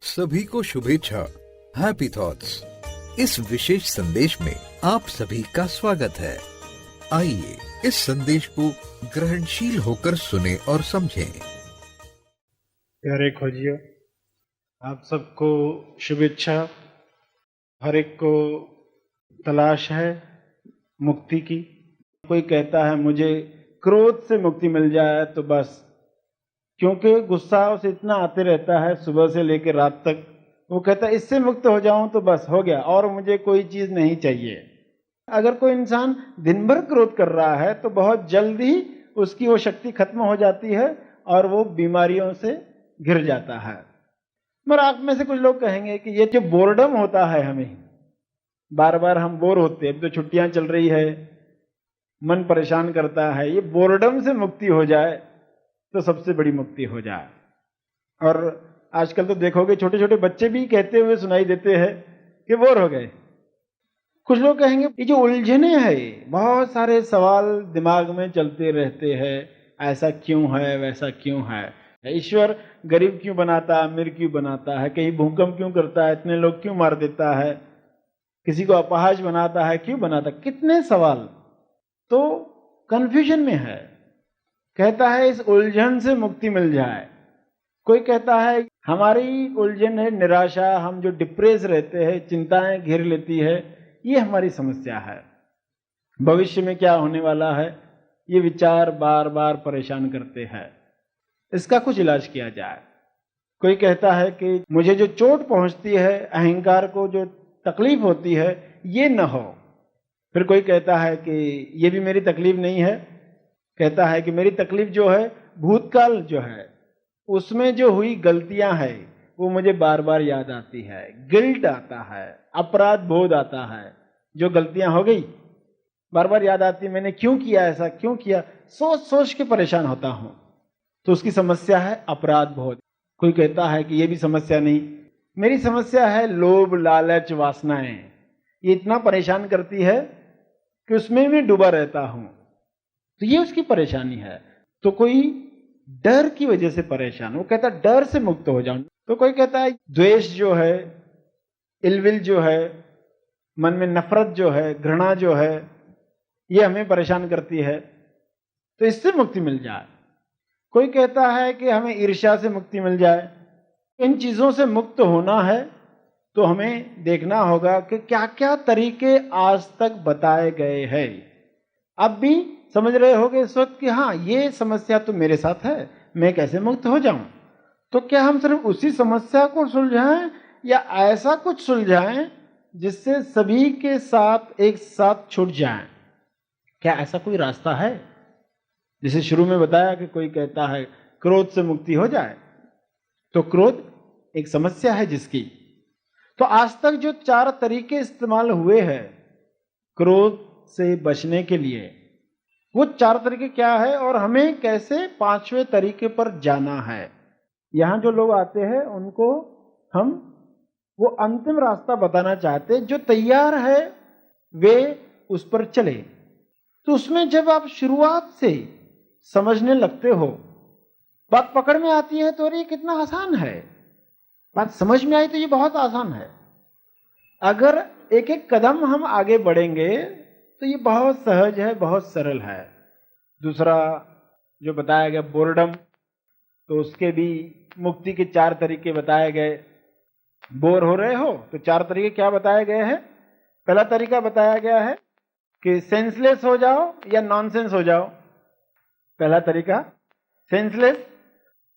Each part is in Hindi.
सभी को शुभेच्छा, हैप्पी थॉट्स। इस विशेष संदेश में आप सभी का स्वागत है। आइए इस संदेश को ग्रहणशील होकर सुने और समझें। प्यारे खोजियो, आप सबको शुभेच्छा। हर एक को तलाश है मुक्ति की। कोई कहता है मुझे क्रोध से मुक्ति मिल जाए तो बस, क्योंकि गुस्सा उसे इतना आते रहता है सुबह से लेकर रात तक। वो कहता है इससे मुक्त हो जाऊं तो बस हो गया और मुझे कोई चीज नहीं चाहिए। अगर कोई इंसान दिन भर क्रोध कर रहा है तो बहुत जल्द ही उसकी वो शक्ति खत्म हो जाती है और वो बीमारियों से घिर जाता है। मगर आप में से कुछ लोग कहेंगे कि ये जो बोर्डम होता है, हमें बार बार हम बोर होते हैं, अब तो छुट्टियां चल रही है, मन परेशान करता है, ये बोर्डम से मुक्ति हो जाए तो सबसे बड़ी मुक्ति हो जाए। और आजकल तो देखोगे छोटे छोटे बच्चे भी कहते हुए सुनाई देते हैं कि बोर हो गए। कुछ लोग कहेंगे ये जो उलझने हैं, बहुत सारे सवाल दिमाग में चलते रहते हैं, ऐसा क्यों है, वैसा क्यों है, ईश्वर गरीब क्यों बनाता है, अमीर क्यों बनाता है, कहीं भूकंप क्यों करता है, इतने लोग क्यों मार देता है, किसी को अपाहज बनाता है, क्यों बनाता, कितने सवाल। तो कंफ्यूजन में है। कहता है इस उलझन से मुक्ति मिल जाए। कोई कहता है हमारी उलझन है निराशा, हम जो डिप्रेस रहते हैं, चिंताएं घेर लेती है, ये हमारी समस्या है। भविष्य में क्या होने वाला है, ये विचार बार बार परेशान करते हैं, इसका कुछ इलाज किया जाए। कोई कहता है कि मुझे जो चोट पहुंचती है, अहंकार को जो तकलीफ होती है, ये न हो। फिर कोई कहता है कि ये भी मेरी तकलीफ नहीं है। कहता है कि मेरी तकलीफ जो है, भूतकाल जो है उसमें जो हुई गलतियां हैं वो मुझे बार बार याद आती है, गिल्ट आता है, अपराध बोध आता है। जो गलतियां हो गई बार बार याद आती है, मैंने क्यों किया, ऐसा क्यों किया, सोच सोच के परेशान होता हूं, तो उसकी समस्या है अपराध बोध। कोई कहता है कि ये भी समस्या नहीं, मेरी समस्या है लोभ लालच वासनाएं, ये इतना परेशान करती है कि उसमें मैं डूबा रहता हूं, तो ये उसकी परेशानी है। तो कोई डर की वजह से परेशान, वो कहता है डर से मुक्त हो जाऊं। तो कोई कहता है द्वेष जो है, इलविल जो है, मन में नफरत जो है, घृणा जो है, ये हमें परेशान करती है, तो इससे मुक्ति मिल जाए। कोई कहता है कि हमें ईर्ष्या से मुक्ति मिल जाए। इन चीजों से मुक्त होना है तो हमें देखना होगा कि क्या क्या तरीके आज तक बताए गए हैं। अब भी समझ रहे होगे इस वक्त कि हाँ, ये समस्या तो मेरे साथ है, मैं कैसे मुक्त हो जाऊं। तो क्या हम सिर्फ उसी समस्या को सुलझाएं या ऐसा कुछ सुलझाएं जिससे सभी के साथ एक साथ छूट जाएं? क्या ऐसा कोई रास्ता है? जैसे शुरू में बताया कि कोई कहता है क्रोध से मुक्ति हो जाए, तो क्रोध एक समस्या है जिसकी। तो आज तक जो 4 तरीके इस्तेमाल हुए हैं क्रोध से बचने के लिए, वो 4 तरीके क्या है और हमें कैसे 5वें तरीके पर जाना है। यहां जो लोग आते हैं उनको हम वो अंतिम रास्ता बताना चाहते हैं, जो तैयार है वे उस पर चले। तो उसमें जब आप शुरुआत से समझने लगते हो, बात पकड़ में आती है तो ये कितना आसान है, बात समझ में आई तो ये बहुत आसान है। अगर एक एक कदम हम आगे बढ़ेंगे तो ये बहुत सहज है, बहुत सरल है। दूसरा जो बताया गया बोर्डम, तो उसके भी मुक्ति के 4 तरीके बताए गए। बोर हो रहे हो तो 4 तरीके क्या बताए गए हैं। पहला तरीका बताया गया है कि सेंसलेस हो जाओ या नॉनसेंस हो जाओ। पहला तरीका सेंसलेस,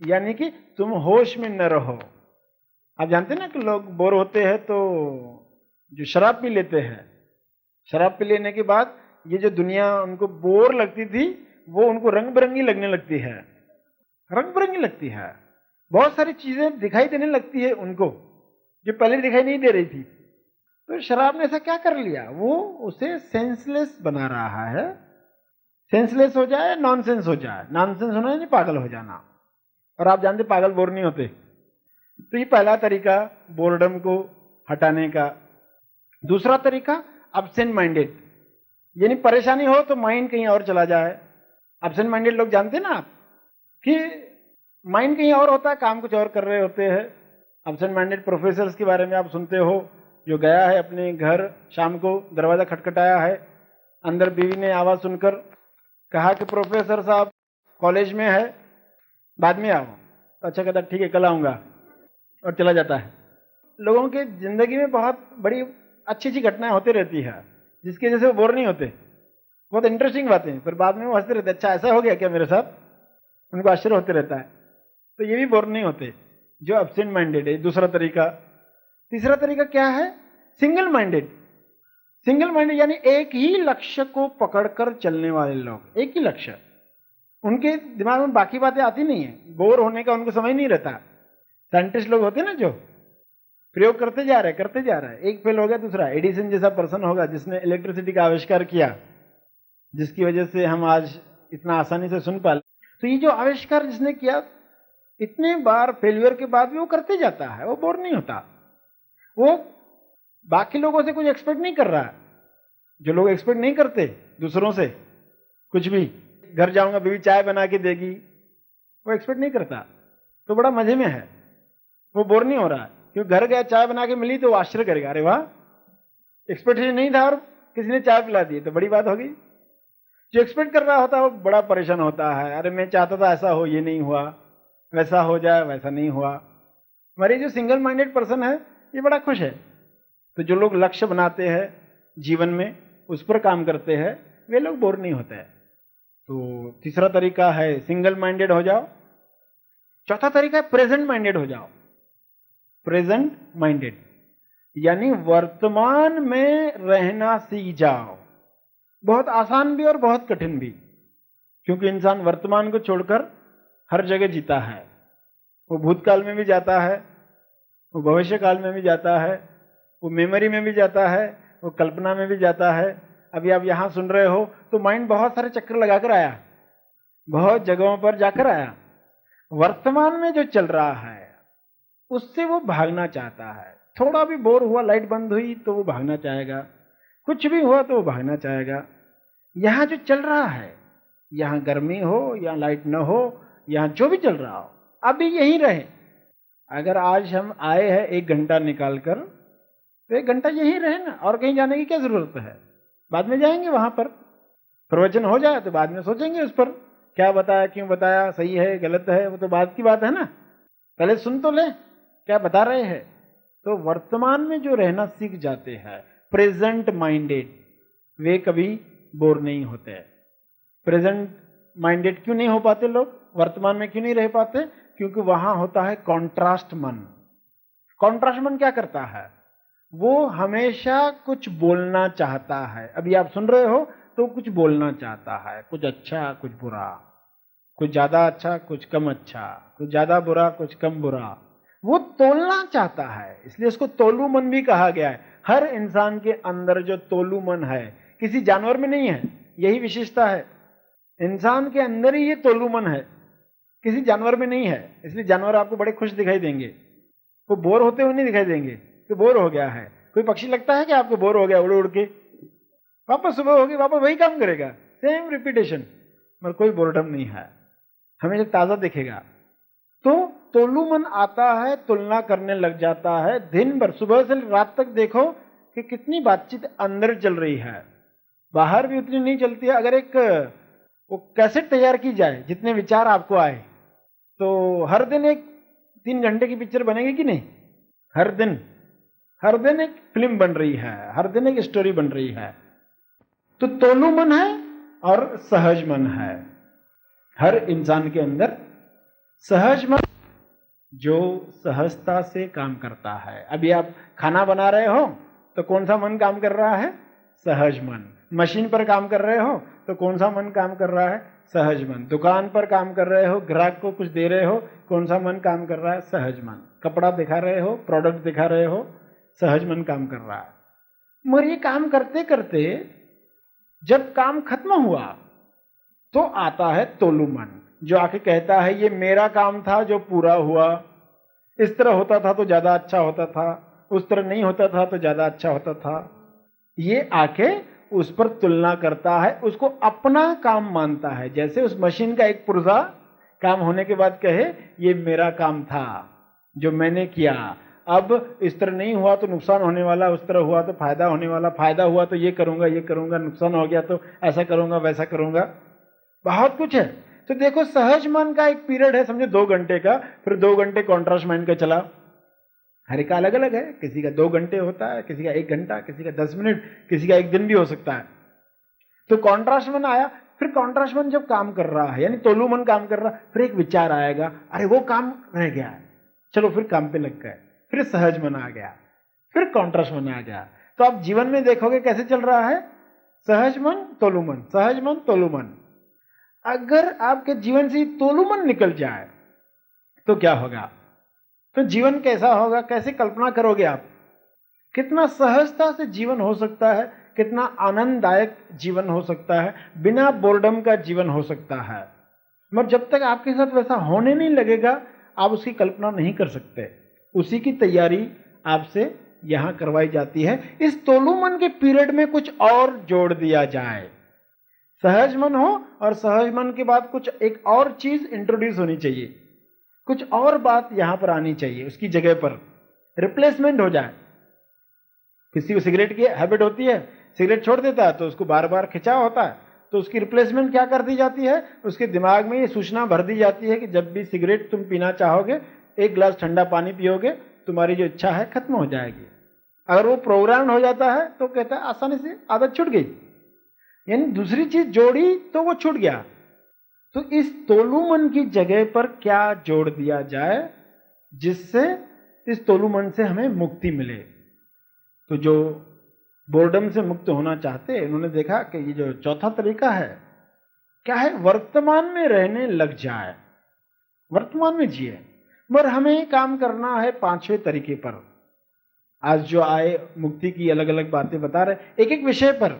यानी कि तुम होश में न रहो। आप जानते हैं ना कि लोग बोर होते हैं तो जो शराब पी लेते हैं, शराब पी लेने के बाद ये जो दुनिया उनको बोर लगती थी वो उनको रंग बिरंगी लगने लगती है, रंग बिरंगी लगती है। बहुत सारी चीजें दिखाई देने लगती है उनको जो पहले दिखाई नहीं दे रही थी। तो शराब ने ऐसा क्या कर लिया, वो उसे सेंसलेस बना रहा है। सेंसलेस हो जाए, नॉनसेंस हो जाए। नॉनसेंस होना यानी पागल हो जाना, और आप जानते पागल बोर नहीं होते। तो ये पहला तरीका बोर्डम को हटाने का। दूसरा तरीका एब्सेंट माइंडेड, यानी परेशानी हो तो माइंड कहीं और चला जाए। एब्सेंट माइंडेड लोग जानते हैं ना आप, कि माइंड कहीं और होता है, काम कुछ और कर रहे होते हैं, एब्सेंट माइंडेड प्रोफेसर्स के बारे में आप सुनते हो, जो गया है अपने घर, शाम को दरवाजा खटखटाया है, अंदर बीवी ने आवाज सुनकर कहा कि प्रोफेसर साहब कॉलेज में है, बाद में आओ। तो अच्छा कहता ठीक है कल आऊंगा, और चला जाता है। लोगों के जिंदगी में बहुत बड़ी अच्छी अच्छी घटनाएं होती रहती है, जिसकी वजह से वो बोर नहीं होते, बहुत इंटरेस्टिंग बातें, फिर बाद में वो हंसते रहते, अच्छा ऐसा हो गया क्या मेरे साथ, उनको आश्चर्य होते रहता है। तो ये भी बोर नहीं होते जो एब्सेंट माइंडेड है। दूसरा तरीका। तीसरा तरीका क्या है? Single minded. सिंगल माइंडेड यानी एक ही लक्ष्य को पकड़कर चलने वाले लोग, एक ही लक्ष्य, उनके दिमाग में बाकी बातें आती नहीं है, बोर होने का उनको समय नहीं रहता। साइंटिस्ट लोग होते हैं ना, जो प्रयोग करते जा रहे हैं, एक फेल हो गया, दूसरा। एडिसन जैसा पर्सन होगा जिसने इलेक्ट्रिसिटी का आविष्कार किया, जिसकी वजह से हम आज इतना आसानी से सुन पाए। तो ये जो आविष्कार जिसने किया, इतने बार फेलियर के बाद भी वो करते जाता है, वो बोर नहीं होता। वो बाकी लोगों से कुछ एक्सपेक्ट नहीं कर रहा। जो लोग एक्सपेक्ट नहीं करते दूसरों से कुछ भी, घर जाऊंगा बीवी चाय बना के देगी, वो एक्सपेक्ट नहीं करता, तो बड़ा मजे में है, वो बोर नहीं हो रहा। क्योंकि घर गया चाय बना के मिली तो वो आश्चर्य करेगा, अरे वाह, एक्सपेक्टेशन नहीं था और किसी ने चाय पिला दी, तो बड़ी बात होगी। जो एक्सपेक्ट कर रहा होता है वो बड़ा परेशान होता है, अरे मैं चाहता था ऐसा हो, ये नहीं हुआ, वैसा हो जाए, वैसा नहीं हुआ। हमारी जो सिंगल माइंडेड पर्सन है ये बड़ा खुश है। तो जो लोग लक्ष्य बनाते हैं जीवन में, उस पर काम करते हैं, वे लोग बोर नहीं होते हैं। तो तीसरा तरीका है सिंगल माइंडेड हो जाओ। चौथा तरीका है प्रेजेंट माइंडेड हो जाओ। प्रेजेंट माइंडेड यानी वर्तमान में रहना सीख जाओ। बहुत आसान भी और बहुत कठिन भी, क्योंकि इंसान वर्तमान को छोड़कर हर जगह जीता है। वो भूतकाल में भी जाता है, वो भविष्य काल में भी जाता है, वो मेमोरी में भी जाता है, वो कल्पना में भी जाता है। अभी आप यहां सुन रहे हो तो माइंड बहुत सारे चक्कर लगाकर आया, बहुत जगहों पर जाकर आया। वर्तमान में जो चल रहा है उससे वो भागना चाहता है। थोड़ा भी बोर हुआ, लाइट बंद हुई तो वो भागना चाहेगा, कुछ भी हुआ तो वो भागना चाहेगा। यहां जो चल रहा है, यहां गर्मी हो या लाइट न हो, यहां जो भी चल रहा हो, अभी यहीं रहे। अगर आज हम आए हैं 1 घंटा निकालकर, तो 1 घंटा यहीं रहे ना, और कहीं जाने की क्या जरूरत है। बाद में जाएंगे वहां पर, प्रवचन हो जाए तो बाद में सोचेंगे उस पर, क्या बताया, क्यों बताया, सही है गलत है, वो तो बाद की बात है ना। पहले सुन तो ले क्या बता रहे हैं। तो वर्तमान में जो रहना सीख जाते हैं, प्रेजेंट माइंडेड, वे कभी बोर नहीं होते। प्रेजेंट माइंडेड क्यों नहीं हो पाते लोग, वर्तमान में क्यों नहीं रह पाते? क्योंकि वहां होता है कॉन्ट्रास्ट मन। कॉन्ट्रास्ट मन क्या करता है? वो हमेशा कुछ बोलना चाहता है। अभी आप सुन रहे हो तो कुछ बोलना चाहता है, कुछ अच्छा कुछ बुरा, कुछ ज्यादा अच्छा कुछ कम अच्छा, कुछ ज्यादा बुरा कुछ कम बुरा, वो तोलना चाहता है। इसलिए उसको तोलू मन भी कहा गया है। हर इंसान के अंदर जो तोलू मन है, किसी जानवर में नहीं है, यही विशेषता है। इंसान के अंदर ही ये तोलू मन है, किसी जानवर में नहीं है। इसलिए जानवर आपको बड़े खुश दिखाई देंगे, वो बोर होते हुए नहीं दिखाई देंगे कि बोर हो गया है। कोई पक्षी लगता है कि आपको बोर हो गया, उड़ उड़ के वापस सुबह होगी, वापस वही काम करेगा, सेम रिपीटेशन, मगर कोई बोरडम नहीं है, हमेशा ताजा दिखेगा। तो तोलू मन आता है, तुलना करने लग जाता है। दिन भर सुबह से रात तक देखो कि कितनी बातचीत अंदर चल रही है, बाहर भी उतनी नहीं चलती है। अगर एक वो कैसेट तैयार की जाए, जितने विचार आपको आए, तो हर दिन एक 3 घंटे की पिक्चर बनेगी कि नहीं? हर दिन एक फिल्म बन रही है, हर दिन एक स्टोरी बन रही है। तो तोलू मन है और सहज मन है हर इंसान के अंदर। सहज मन जो सहजता से काम करता है। अभी आप खाना बना रहे हो तो कौन सा मन काम कर रहा है? सहज मन। मशीन पर काम कर रहे हो तो कौन सा मन काम कर रहा है? सहज मन। दुकान पर काम कर रहे हो, ग्राहक को कुछ दे रहे हो, कौन सा मन काम कर रहा है? सहज मन। कपड़ा दिखा रहे हो, प्रोडक्ट दिखा रहे हो, सहज मन काम कर रहा है। मगर ये काम करते करते जब काम खत्म हुआ तो आता है तोलू मन, जो आके कहता है ये मेरा काम था जो पूरा हुआ, इस तरह होता था तो ज्यादा अच्छा होता था, उस तरह नहीं होता था तो ज्यादा अच्छा होता था। ये आके उस पर तुलना करता है, उसको अपना काम मानता है। जैसे उस मशीन का एक पुर्जा काम होने के बाद कहे ये मेरा काम था, जो मैंने किया। अब इस तरह नहीं हुआ तो नुकसान होने वाला, उस तरह हुआ तो फायदा होने वाला, फायदा हुआ तो ये करूंगा, नुकसान हो गया तो ऐसा करूंगा वैसा करूंगा, बहुत कुछ है। तो देखो सहज मन का एक पीरियड है, समझो 2 घंटे का, फिर 2 घंटे कॉन्ट्रास्ट माइंड का चला। हर एक का अलग अलग है, किसी का 2 घंटे होता है, किसी का 1 घंटा, किसी का 10 मिनट, किसी का 1 दिन भी हो सकता है। तो कॉन्ट्रास्ट मन आया, फिर कॉन्ट्रास्ट मन जब काम कर रहा है, यानी तोलू मन काम कर रहा है, फिर एक विचार आएगा, अरे वो काम रह गया है, चलो फिर काम पे लग गए, फिर सहज मन आ गया, फिर कॉन्ट्रास्ट मन आ गया। तो आप जीवन में देखोगे कैसे चल रहा है, सहज मन तोलू मन, सहज मन तोलू मन। अगर आपके जीवन से तोलू मन निकल जाए तो क्या होगा, तो जीवन कैसा होगा, कैसे कल्पना करोगे आप, कितना सहजता से जीवन हो सकता है, कितना आनंददायक जीवन हो सकता है, बिना बोर्डम का जीवन हो सकता है। मगर जब तक आपके साथ वैसा होने नहीं लगेगा आप उसकी कल्पना नहीं कर सकते। उसी की तैयारी आपसे यहां करवाई जाती है। इस तोलू मन के पीरियड में कुछ और जोड़ दिया जाए, सहज मन हो और सहज मन के बाद कुछ एक और चीज इंट्रोड्यूस होनी चाहिए, कुछ और बात यहां पर आनी चाहिए, उसकी जगह पर रिप्लेसमेंट हो जाए। किसी को सिगरेट की हैबिट होती है, सिगरेट छोड़ देता है तो उसको बार बार खिंचाव होता है, तो उसकी रिप्लेसमेंट क्या कर दी जाती है, उसके दिमाग में ये सूचना भर दी जाती है कि जब भी सिगरेट तुम पीना चाहोगे 1 गिलास ठंडा पानी पियोगे, तुम्हारी जो इच्छा है खत्म हो जाएगी। अगर वो प्रोग्राम हो जाता है तो कहता है आसानी से आदत छूट गई, यानी दूसरी चीज जोड़ी तो वो छूट गया। तो इस तोलू मन की जगह पर क्या जोड़ दिया जाए जिससे इस तोलू मन से हमें मुक्ति मिले। तो जो बोर्डम से मुक्त होना चाहते हैं उन्होंने देखा कि ये जो चौथा तरीका है क्या है, वर्तमान में रहने लग जाए, वर्तमान में जिए। मगर हमें काम करना है 5वें तरीके पर। आज जो आए मुक्ति की अलग अलग बातें बता रहे, एक एक विषय पर,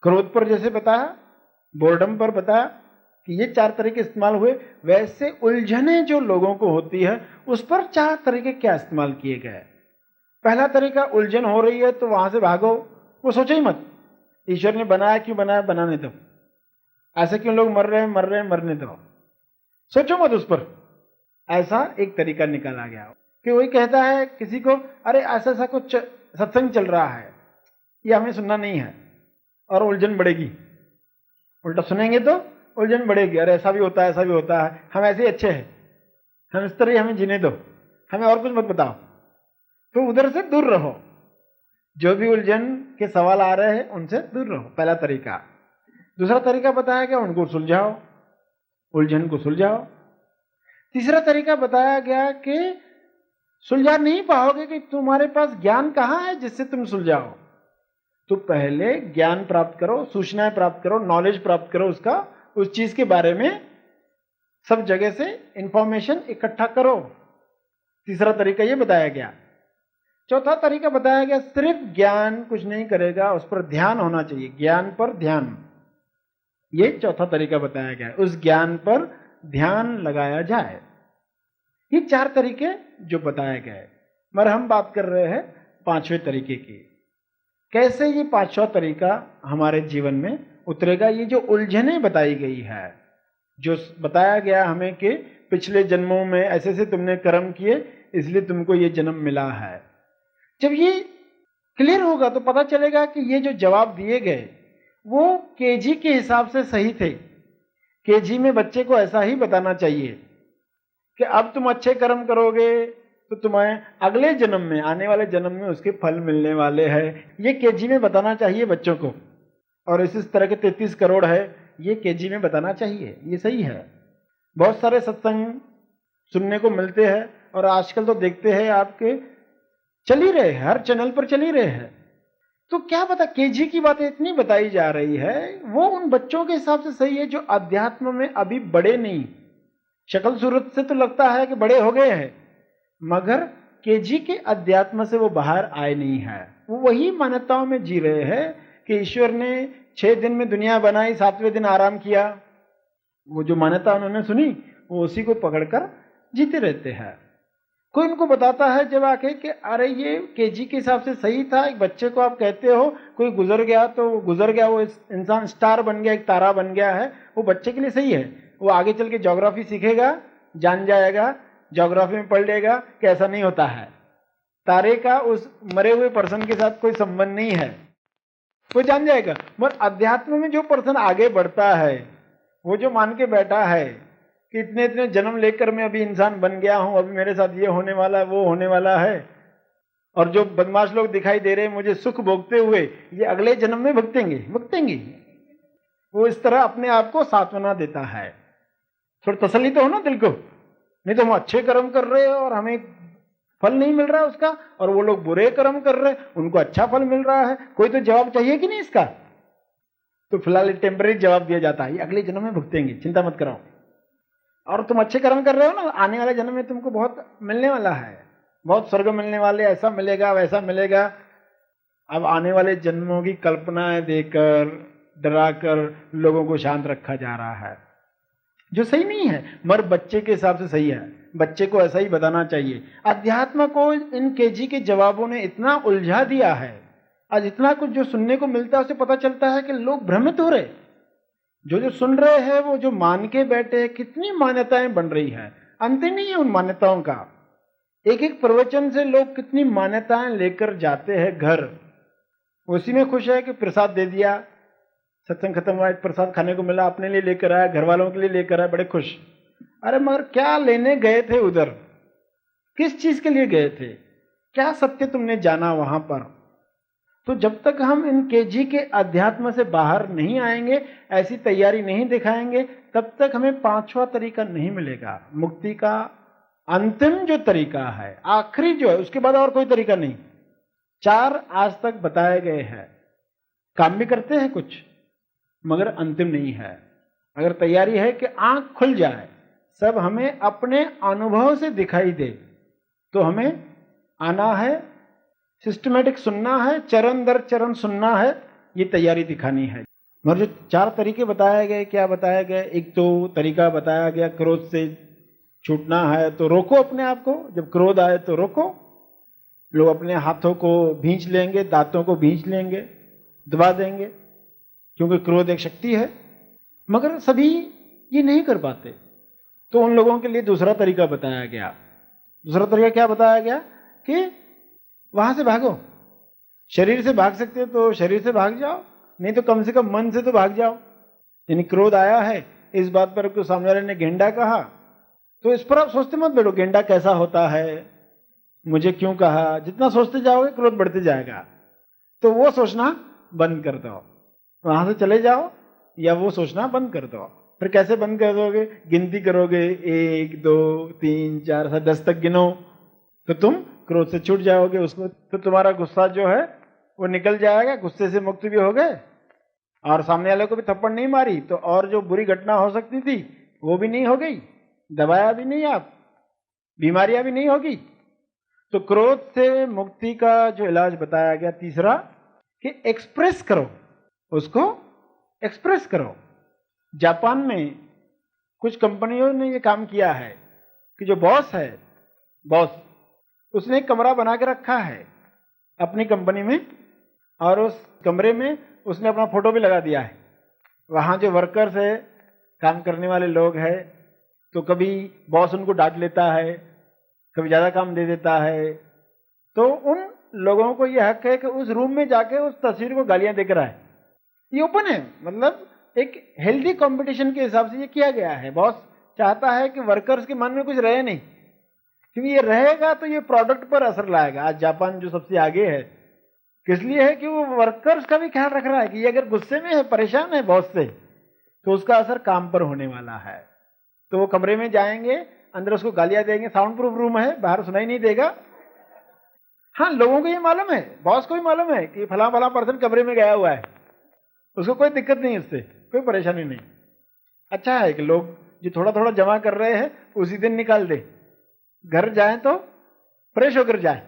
क्रोध पर जैसे बताया, बोर्डम पर बताया कि ये 4 तरीके इस्तेमाल हुए, वैसे उलझने जो लोगों को होती है उस पर 4 तरीके क्या इस्तेमाल किए गए। पहला तरीका, उलझन हो रही है तो वहां से भागो, वो सोचो ही मत, ईश्वर ने बनाया क्यों बनाया, बनाने दो, ऐसे क्यों लोग मर रहे हैं मरने दो, सोचो मत उस पर। ऐसा एक तरीका निकाला गया कि वही कहता है किसी को, अरे ऐसा ऐसा कुछ सत्संग चल रहा है, ये हमें सुनना नहीं है और उलझन बढ़ेगी, उल्टा सुनेंगे तो उलझन बढ़ेगी, अरे ऐसा भी होता है ऐसा भी होता है, हम ऐसे ही अच्छे हैं, हम इस तरह ही हमें जीने दो, हमें और कुछ मत बताओ। तो उधर से दूर रहो, जो भी उलझन के सवाल आ रहे हैं उनसे दूर रहो, पहला तरीका। दूसरा तरीका बताया गया, उनको सुलझाओ, उलझन को सुलझाओ। तीसरा तरीका बताया गया कि सुलझा नहीं पाओगे कि तुम्हारे पास ज्ञान कहां है जिससे तुम सुलझाओ, तो पहले ज्ञान प्राप्त करो, सूचनाएं प्राप्त करो, नॉलेज प्राप्त करो, उसका उस चीज के बारे में सब जगह से इंफॉर्मेशन इकट्ठा करो। तीसरा तरीका ये बताया गया। चौथा तरीका बताया गया, सिर्फ ज्ञान कुछ नहीं करेगा, उस पर ध्यान होना चाहिए, ज्ञान पर ध्यान, ये चौथा तरीका बताया गया, उस ज्ञान पर ध्यान लगाया जाए। ये 4 तरीके जो बताए गए, मगर हम बात कर रहे हैं 5वें तरीके की। कैसे ये 5वां तरीका हमारे जीवन में उतरेगा। ये जो उलझने बताई गई है, जो बताया गया हमें कि पिछले जन्मों में ऐसे ऐसे तुमने कर्म किए इसलिए तुमको ये जन्म मिला है, जब ये क्लियर होगा तो पता चलेगा कि ये जो जवाब दिए गए वो केजी के हिसाब से सही थे। केजी में बच्चे को ऐसा ही बताना चाहिए कि अब तुम अच्छे कर्म करोगे तो तुम्हें अगले जन्म में, आने वाले जन्म में उसके फल मिलने वाले हैं। ये केजी में बताना चाहिए बच्चों को, और इस तरह के 33 करोड़ है, ये केजी में बताना चाहिए, ये सही है। बहुत सारे सत्संग सुनने को मिलते हैं और आजकल तो देखते हैं आपके चल ही रहे हैं, हर चैनल पर चल ही रहे हैं। तो क्या पता केजी की बातें इतनी बताई जा रही है वो उन बच्चों के हिसाब से सही है जो अध्यात्म में अभी बड़े नहीं, शक्ल सूरत से तो लगता है कि बड़े हो गए हैं, मगर केजी के अध्यात्म से वो बाहर आए नहीं है। वो वही मान्यताओं में जी रहे हैं कि ईश्वर ने 6 दिन में दुनिया बनाई, 7वें दिन आराम किया। वो जो मान्यता उन्होंने सुनी वो उसी को पकड़कर जीते रहते हैं। कोई उनको बताता है जब आके कि अरे ये केजी के हिसाब से सही था, एक बच्चे को आप कहते हो कोई गुजर गया तो वो गुजर गया, वो इंसान स्टार बन गया, एक तारा बन गया है, वो बच्चे के लिए सही है, वो आगे चल के ज्योग्राफी सीखेगा, जान जाएगा ज्योग्राफी में पढ़ लेगा कि ऐसा नहीं होता है। तारे का उस मरे हुए पर्सन के साथ कोई संबंध नहीं है, वो जान जाएगा। मगर अध्यात्म में जो पर्सन आगे बढ़ता है, वो जो मान के बैठा है कि इतने इतने जन्म लेकर मैं अभी इंसान बन गया हूं, अभी मेरे साथ ये होने वाला है, वो होने वाला है, और जो बदमाश लोग दिखाई दे रहे हैं मुझे सुख भोगते हुए, ये अगले जन्म में भुगतेंगे भुगतेंगे। वो इस तरह अपने आप को सांत्वना देता है। थोड़ी तसल्ली तो हो ना दिल को, नहीं तो हम अच्छे कर्म कर रहे हैं और हमें फल नहीं मिल रहा है उसका, और वो लोग बुरे कर्म कर रहे हैं उनको अच्छा फल मिल रहा है। कोई तो जवाब चाहिए कि नहीं इसका? तो फिलहाल टेम्पररी जवाब दिया जाता है, ये अगले जन्म में भुगतेंगे, चिंता मत कराओ। और तुम अच्छे कर्म कर रहे हो ना, आने वाले जन्म में तुमको बहुत मिलने वाला है, बहुत स्वर्ग मिलने वाले, ऐसा मिलेगा वैसा मिलेगा। अब आने वाले जन्मों की कल्पनाएं देकर डराकर लोगों को शांत रखा जा रहा है, जो सही नहीं है, मगर बच्चे के हिसाब से सही है। बच्चे को ऐसा ही बताना चाहिए। अध्यात्म को इन केजी के जवाबों ने इतना उलझा दिया है, आज इतना कुछ जो सुनने को मिलता है उसे पता चलता है कि लोग भ्रमित हो रहे। जो सुन रहे हैं वो जो मान के बैठे हैं, कितनी मान्यताएं बन रही है, अंत ही नहीं है उन मान्यताओं का। एक एक प्रवचन से लोग कितनी मान्यताएं लेकर जाते हैं घर, उसी में खुश है कि प्रसाद दे दिया, सत्संग खत्म हुआ, एक प्रसाद खाने को मिला, अपने लिए लेकर आया, घर वालों के लिए लेकर आया, बड़े खुश। अरे मगर क्या लेने गए थे उधर? किस चीज के लिए गए थे? क्या सत्य तुमने जाना वहां पर? तो जब तक हम इन केजी के अध्यात्म से बाहर नहीं आएंगे, ऐसी तैयारी नहीं दिखाएंगे, तब तक हमें पांचवा तरीका नहीं मिलेगा। मुक्ति का अंतिम जो तरीका है, आखिरी जो है, उसके बाद और कोई तरीका नहीं। 4 आज तक बताए गए हैं, काम भी करते हैं कुछ, मगर अंतिम नहीं है। अगर तैयारी है कि आंख खुल जाए, सब हमें अपने अनुभव से दिखाई दे, तो हमें आना है, सिस्टमेटिक सुनना है, चरण दर चरण सुनना है, ये तैयारी दिखानी है। मगर जो 4 तरीके बताए गए, क्या बताया गया? एक तो तरीका बताया गया क्रोध से छूटना है तो रोको अपने आप को, जब क्रोध आए तो रोको। लोग अपने हाथों को भींच लेंगे, दांतों को भींच लेंगे, दबा देंगे, क्योंकि क्रोध एक शक्ति है, मगर सभी ये नहीं कर पाते। तो उन लोगों के लिए दूसरा तरीका बताया गया। दूसरा तरीका क्या बताया गया? कि वहां से भागो। शरीर से भाग सकते हो तो शरीर से भाग जाओ, नहीं तो कम से कम मन से तो भाग जाओ। यानी क्रोध आया है, इस बात पर को सामने वाले ने गेंडा कहा, तो इस पर आप सोचते मत बैठो गेंडा कैसा होता है, मुझे क्यों कहा। जितना सोचते जाओगे क्रोध बढ़ते जाएगा, तो वो सोचना बंद कर दो, वहां से चले जाओ, या वो सोचना बंद कर दो। फिर कैसे बंद कर दोगे? गिनती करोगे, 1 2 3 4 5 10 तक गिनो, तो तुम क्रोध से छूट जाओगे। उसको तो तुम्हारा गुस्सा जो है वो निकल जाएगा, गुस्से से मुक्त भी हो गए, और सामने वाले को भी थप्पड़ नहीं मारी, तो और जो बुरी घटना हो सकती थी वो भी नहीं हो गई, दबाया भी नहीं, आप बीमारियां भी नहीं होगी। तो क्रोध से मुक्ति का जो इलाज बताया गया तीसरा, कि एक्सप्रेस करो, उसको एक्सप्रेस करो। जापान में कुछ कंपनियों ने ये काम किया है कि जो बॉस है, बॉस, उसने एक कमरा बना के रखा है अपनी कंपनी में, और उस कमरे में उसने अपना फोटो भी लगा दिया है। वहां जो वर्कर्स है, काम करने वाले लोग हैं, तो कभी बॉस उनको डांट लेता है, कभी ज्यादा काम दे देता है, तो उन लोगों को यह हक है कि उस रूम में जाके उस तस्वीर को गालियां देकर आए। ये ओपन है, मतलब एक हेल्दी कंपटीशन के हिसाब से ये किया गया है। बॉस चाहता है कि वर्कर्स के मन में कुछ रहे नहीं, क्योंकि ये रहेगा तो ये प्रोडक्ट पर असर लाएगा। आज जापान जो सबसे आगे है, किस लिए है? कि वो वर्कर्स का भी ख्याल रख रहा है कि ये अगर गुस्से में है, परेशान है बॉस से, तो उसका असर काम पर होने वाला है। तो वो कमरे में जाएंगे, अंदर उसको गालियां देंगे, साउंड प्रूफ रूम है, बाहर सुनाई नहीं देगा। हाँ, लोगों को ये मालूम है, बॉस को भी मालूम है कि फला फला पर्सन कमरे में गया हुआ है, उसको कोई दिक्कत नहीं, उससे कोई परेशानी नहीं। अच्छा है कि लोग जो थोड़ा थोड़ा जमा कर रहे हैं उसी दिन निकाल दे, घर जाए तो फ्रेश होकर जाए।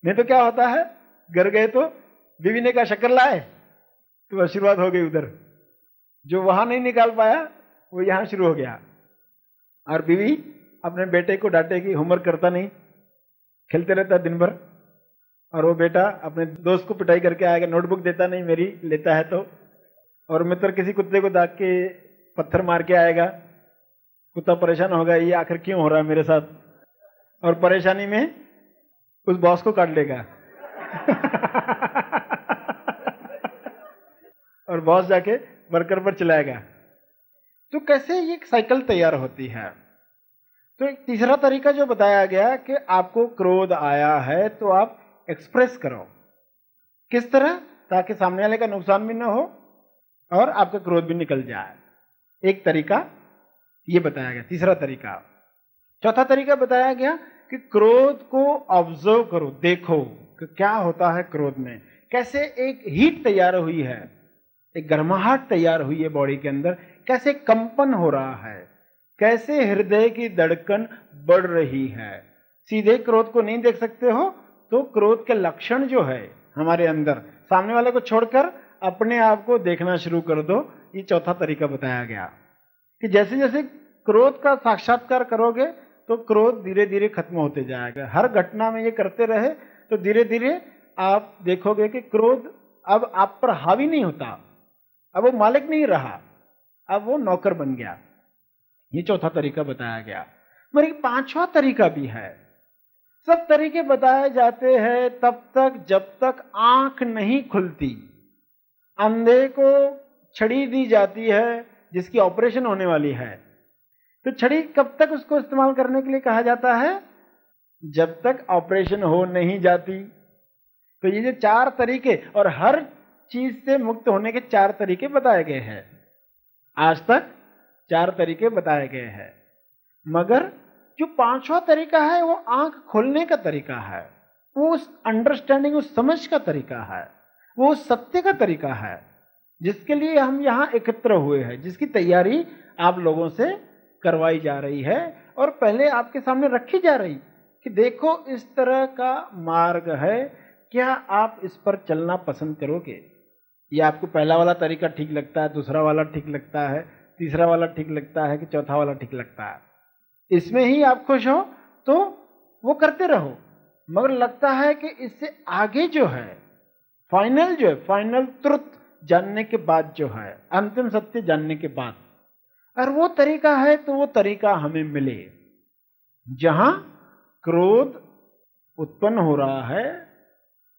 नहीं तो क्या होता है, घर गए तो बीवी ने कहा शक्कर लाए, तो आशीर्वाद हो गई उधर, जो वहां नहीं निकाल पाया वो यहां शुरू हो गया। और बीवी अपने बेटे को डांटेगी, होमवर्क करता नहीं, खेलते रहता दिन भर, और वो बेटा अपने दोस्त को पिटाई करके आएगा, नोटबुक देता नहीं मेरी, लेता है तो, और मित्र किसी कुत्ते को दाग के पत्थर मार के आएगा, कुत्ता परेशान होगा, ये आखिर क्यों हो रहा है मेरे साथ, और परेशानी में उस बॉस को काट लेगा और बॉस जाके वर्कर पर चिल्लाएगा। तो कैसे ये एक साइकिल तैयार होती है। तो एक तीसरा तरीका जो बताया गया कि आपको क्रोध आया है तो आप एक्सप्रेस करो। किस तरह? ताकि सामने वाले का नुकसान भी ना हो और आपका क्रोध भी निकल जाए। एक तरीका ये बताया गया, तीसरा तरीका। चौथा तरीका बताया गया कि क्रोध को ऑब्जर्व करो, देखो कि क्या होता है क्रोध में, कैसे एक हीट तैयार हुई है, एक गर्माहट तैयार हुई है बॉडी के अंदर, कैसे कंपन हो रहा है, कैसे हृदय की धड़कन बढ़ रही है। सीधे क्रोध को नहीं देख सकते हो तो क्रोध के लक्षण जो है हमारे अंदर, सामने वाले को छोड़कर अपने आप को देखना शुरू कर दो। ये चौथा तरीका बताया गया कि जैसे जैसे क्रोध का साक्षात्कार करोगे तो क्रोध धीरे धीरे खत्म होते जाएगा। हर घटना में ये करते रहे तो धीरे धीरे आप देखोगे कि क्रोध अब आप पर हावी नहीं होता, अब वो मालिक नहीं रहा, अब वो नौकर बन गया। ये चौथा तरीका बताया गया। मगर एक पांचवा तरीका भी है। सब तरीके बताए जाते हैं तब तक जब तक आंख नहीं खुलती। अंधे को छड़ी दी जाती है जिसकी ऑपरेशन होने वाली है, तो छड़ी कब तक उसको इस्तेमाल करने के लिए कहा जाता है? जब तक ऑपरेशन हो नहीं जाती। तो ये जो चार तरीके, और हर चीज से मुक्त होने के चार तरीके बताए गए हैं। आज तक चार तरीके बताए गए हैं, मगर जो पांचवा तरीका है वो आंख खोलने का तरीका है, वो उस अंडरस्टैंडिंग, उस समझ का तरीका है, वो उस सत्य का तरीका है जिसके लिए हम यहां एकत्र हुए हैं, जिसकी तैयारी आप लोगों से करवाई जा रही है और पहले आपके सामने रखी जा रही कि देखो इस तरह का मार्ग है, क्या आप इस पर चलना पसंद करोगे? या आपको पहला वाला तरीका ठीक लगता है, दूसरा वाला ठीक लगता है, तीसरा वाला ठीक लगता है कि चौथा वाला ठीक लगता है? इसमें ही आप खुश हो तो वो करते रहो, मगर लगता है कि इससे आगे जो है फाइनल, जो है फाइनल ट्रुथ जानने के बाद, जो है अंतिम सत्य जानने के बाद, और वो तरीका है तो वो तरीका हमें मिले जहां क्रोध उत्पन्न हो रहा है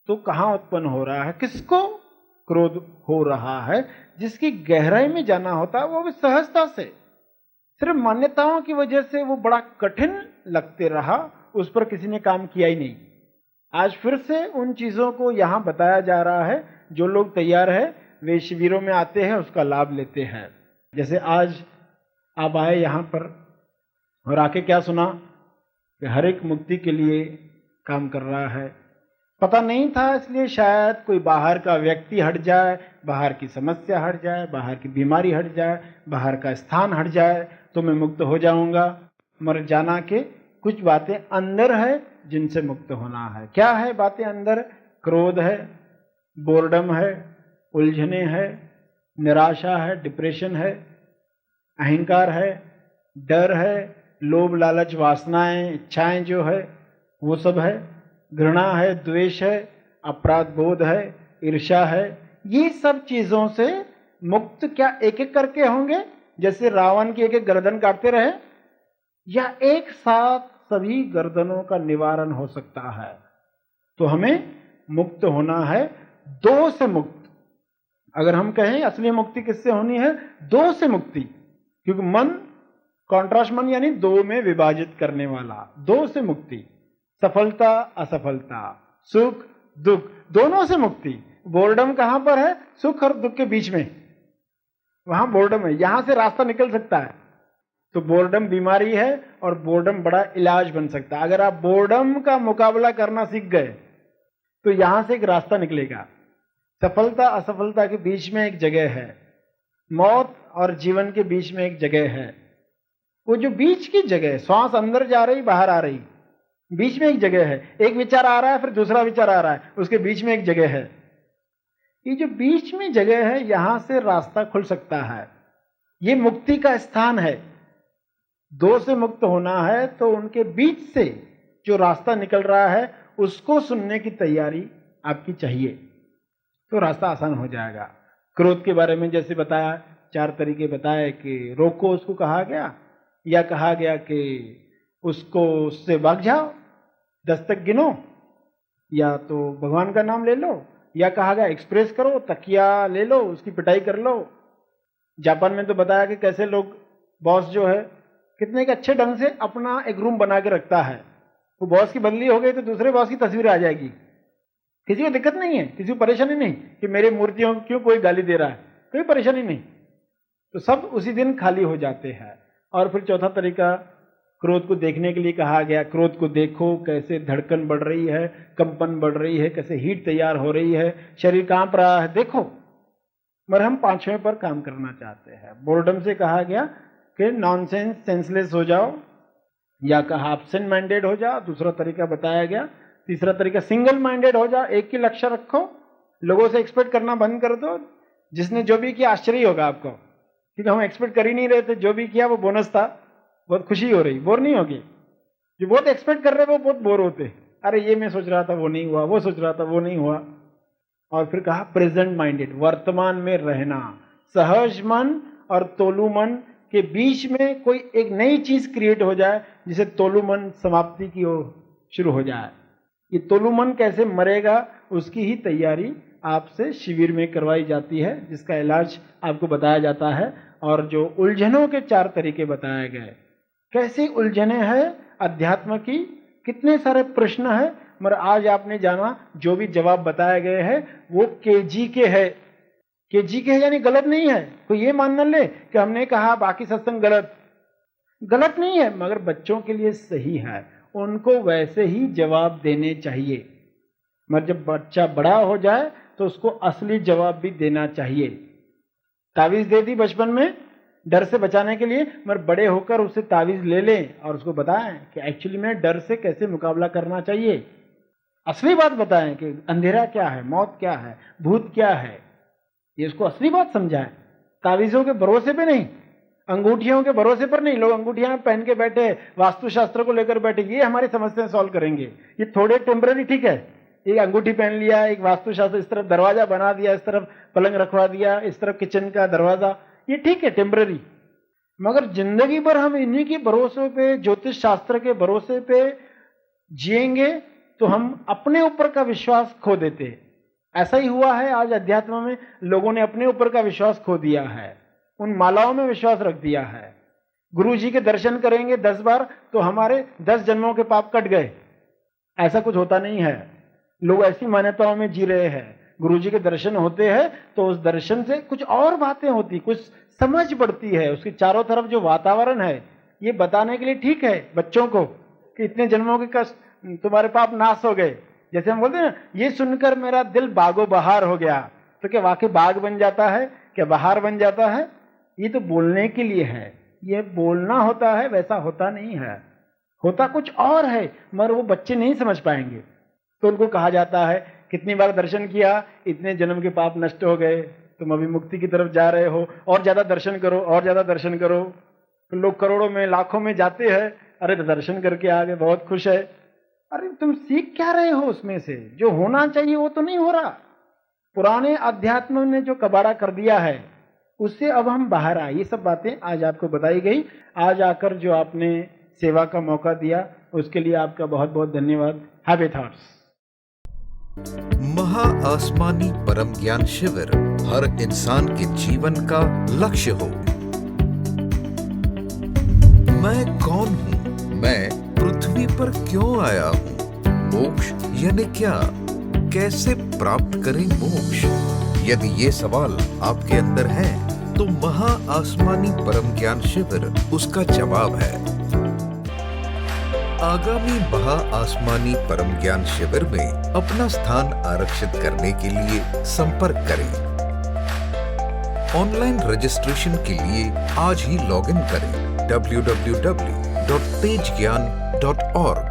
तो कहां उत्पन्न हो रहा है, किसको क्रोध हो रहा है, जिसकी गहराई में जाना होता है वो भी सहजता से। सिर्फ मान्यताओं की वजह से वो बड़ा कठिन लगते रहा, उस पर किसी ने काम किया ही नहीं। आज फिर से उन चीजों को यहां बताया जा रहा है। जो लोग तैयार है वे शिविरों में आते हैं, उसका लाभ लेते हैं। जैसे आज आप आए यहां पर और आके क्या सुना कि हर एक मुक्ति के लिए काम कर रहा है। पता नहीं था, इसलिए शायद कोई बाहर का व्यक्ति हट जाए, बाहर की समस्या हट जाए, बाहर की बीमारी हट जाए, बाहर का स्थान हट जाए तो मैं मुक्त हो जाऊंगा। मगर जाना के कुछ बातें अंदर है जिनसे मुक्त होना है। क्या है बातें अंदर? क्रोध है, बोर्डम है, उलझने है, निराशा है, डिप्रेशन है, अहंकार है, डर है, लोभ लालच वासनाएं इच्छाएं जो है वो सब है, घृणा है, द्वेष है, अपराध बोध है, ईर्ष्या है। ये सब चीजों से मुक्त क्या एक एक करके होंगे, जैसे रावण की एक एक गर्दन काटते रहे, या एक साथ सभी गर्दनों का निवारण हो सकता है? तो हमें मुक्त होना है दो से मुक्त। अगर हम कहें असली मुक्ति किससे होनी है? दो से मुक्ति, क्योंकि मन कॉन्ट्रास्ट मन यानी दो में विभाजित करने वाला, दो से मुक्ति। सफलता असफलता, सुख दुख, दोनों से मुक्ति। बोर्डम कहां पर है? सुख और दुख के बीच में, वहां बोर्डम है, यहां से रास्ता निकल सकता है। तो बोर्डम बीमारी है और बोर्डम बड़ा इलाज बन सकता है। अगर आप बोर्डम का मुकाबला करना सीख गए तो यहां से एक रास्ता निकलेगा। सफलता असफलता के बीच में एक जगह है, मौत और जीवन के बीच में एक जगह है। वो जो बीच की जगह, श्वास अंदर जा रही बाहर आ रही, बीच में एक जगह है। एक विचार आ रहा है फिर दूसरा विचार आ रहा है, उसके बीच में एक जगह है। ये जो बीच में जगह है, यहां से रास्ता खुल सकता है। ये मुक्ति का स्थान है। दो से मुक्त होना है तो उनके बीच से जो रास्ता निकल रहा है उसको सुनने की तैयारी आपकी चाहिए, तो रास्ता आसान हो जाएगा। क्रोध के बारे में जैसे बताया, चार तरीके बताए कि रोको उसको कहा गया, या कहा गया कि उससे भाग जाओ, 10 तक गिनो, या तो भगवान का नाम ले लो, या कहा गया एक्सप्रेस करो, तकिया ले लो, उसकी पिटाई कर लो। जापान में तो बताया कि कैसे लोग, बॉस जो है कितने के अच्छे ढंग से अपना एक रूम बना के रखता है, वो बॉस की बदली हो गई तो दूसरे बॉस की तस्वीर आ जाएगी, किसी को दिक्कत नहीं है, किसी को परेशानी नहीं कि मेरे मूर्तियों को क्यों कोई गाली दे रहा है, कोई परेशानी नहीं, तो सब उसी दिन खाली हो जाते हैं। और फिर चौथा तरीका, क्रोध को देखने के लिए कहा गया, क्रोध को देखो, कैसे धड़कन बढ़ रही है, कंपन बढ़ रही है, कैसे हीट तैयार हो रही है, शरीर कांप रहा है, देखो। मगर हम 5वें पर काम करना चाहते हैं। बोर्डम से कहा गया कि नॉनसेंस, सेंसलेस हो जाओ, या कहा एब्सेंट माइंडेड हो जाओ, दूसरा तरीका बताया गया। तीसरा तरीका सिंगल माइंडेड हो जाओ, एक ही लक्ष्य रखो, लोगों से एक्सपेक्ट करना बंद कर दो, जिसने जो भी किया आश्चर्य होगा आपको, क्योंकि हम एक्सपेक्ट कर ही नहीं रहे थे, जो भी किया वो बोनस था, बहुत खुशी हो रही, बोर नहीं होगी। जो बहुत एक्सपेक्ट कर रहे वो बहुत बोर होते, अरे ये मैं सोच रहा था वो नहीं हुआ, वो सोच रहा था वो नहीं हुआ। और फिर कहा प्रेजेंट माइंडेड, वर्तमान में रहना, सहज मन और तोलू मन के बीच में कोई एक नई चीज क्रिएट हो जाए, जिसे तोलू मन समाप्ति की ओर शुरू हो जाए। ये तोलू मन कैसे मरेगा, उसकी ही तैयारी आपसे शिविर में करवाई जाती है, जिसका इलाज आपको बताया जाता है। और जो उलझनों के 4 तरीके बताए गए, कैसी उलझने हैं अध्यात्म की, कितने सारे प्रश्न हैं, मगर आज आपने जाना जो भी जवाब बताए गए हैं वो केजी के है। केजी के है यानी गलत नहीं है, कोई ये मान न ले कि हमने कहा बाकी सत्संग गलत नहीं है, मगर बच्चों के लिए सही है, उनको वैसे ही जवाब देने चाहिए। मगर जब बच्चा बड़ा हो जाए तो उसको असली जवाब भी देना चाहिए। तावीज दे दी बचपन में डर से बचाने के लिए, मगर बड़े होकर उससे तावीज ले लें और उसको बताएं कि एक्चुअली में डर से कैसे मुकाबला करना चाहिए, असली बात बताएं कि अंधेरा क्या है, मौत क्या है, भूत क्या है, ये उसको असली बात समझाएं। तावीजों के भरोसे पे नहीं, अंगूठियों के भरोसे पर नहीं। लोग अंगूठियां पहन के बैठे, वास्तुशास्त्र को लेकर बैठे, ये हमारी समस्या सॉल्व करेंगे, ये थोड़े टेम्पररी ठीक है, एक अंगूठी पहन लिया, एक वास्तुशास्त्र, इस तरफ दरवाजा बना दिया, इस तरफ पलंग रखवा दिया, इस तरफ किचन का दरवाजा, ये ठीक है टेम्पररी। मगर जिंदगी भर हम इन्हीं के भरोसे पे, ज्योतिष शास्त्र के भरोसे पे जिएंगे तो हम अपने ऊपर का विश्वास खो देते हैं। ऐसा ही हुआ है आज अध्यात्म में, लोगों ने अपने ऊपर का विश्वास खो दिया है, उन मालाओं में विश्वास रख दिया है। गुरु जी के दर्शन करेंगे 10 बार तो हमारे 10 जन्मों के पाप कट गए, ऐसा कुछ होता नहीं है। लोग ऐसी मान्यताओं में जी रहे हैं। गुरु जी के दर्शन होते हैं तो उस दर्शन से कुछ और बातें होती, कुछ समझ बढ़ती है, उसके चारों तरफ जो वातावरण है ये बताने के लिए ठीक है बच्चों को कि इतने जन्मों के कष्ट, तुम्हारे पाप नाश हो गए। जैसे हम बोलते हैं ना, ये सुनकर मेरा दिल बागो बहार हो गया, तो क्या वाकई बाग बन जाता है, क्या बहार बन जाता है? ये तो बोलने के लिए है, ये बोलना होता है, वैसा होता नहीं है, होता कुछ और है, मगर वो बच्चे नहीं समझ पाएंगे। तो उनको कहा जाता है कितनी बार दर्शन किया, इतने जन्म के पाप नष्ट हो गए, तुम अभी मुक्ति की तरफ जा रहे हो, और ज्यादा दर्शन करो, और ज्यादा दर्शन करो। तो लोग करोड़ों में, लाखों में जाते हैं, अरे तो दर्शन करके आ गए, बहुत खुश है। अरे तुम सीख क्या रहे हो उसमें से? जो होना चाहिए वो तो नहीं हो रहा। पुराने अध्यात्म ने जो कबाड़ा कर दिया है उससे अब हम बाहर आए। ये सब बातें आज आपको बताई गई। आज आकर जो आपने सेवा का मौका दिया उसके लिए आपका बहुत बहुत धन्यवाद। Happy thoughts. महा आसमानी परम ज्ञान शिविर हर इंसान के जीवन का लक्ष्य हो। मैं कौन हूँ? मैं पृथ्वी पर क्यों आया हूँ? मोक्ष यानी क्या? कैसे प्राप्त करें मोक्ष? यदि ये सवाल आपके अंदर है तो महा आसमानी परम ज्ञान शिविर उसका जवाब है। आगामी महा आसमानी परम ज्ञान शिविर में अपना स्थान आरक्षित करने के लिए संपर्क करें। ऑनलाइन रजिस्ट्रेशन के लिए आज ही लॉगिन करें www.tejgyan.org।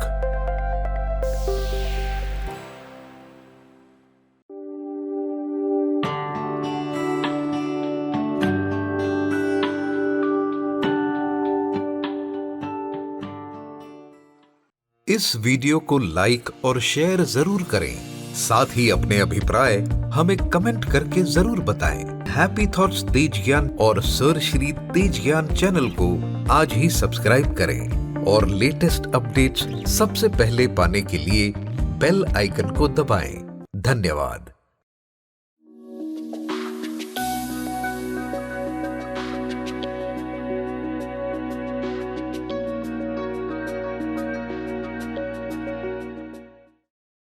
इस वीडियो को लाइक और शेयर जरूर करें। साथ ही अपने अभिप्राय हमें कमेंट करके जरूर बताएं। हैप्पी थॉट्स तेज ज्ञान और सर श्री तेज ज्ञान चैनल को आज ही सब्सक्राइब करें और लेटेस्ट अपडेट्स सबसे पहले पाने के लिए बेल आइकन को दबाएं। धन्यवाद।